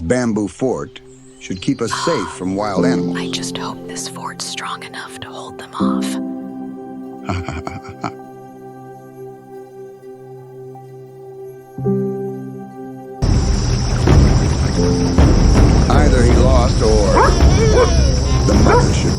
bamboo fort should keep us safe from wild animals. I just hope this fort's strong enough to hold them off. Either he lost or the mother should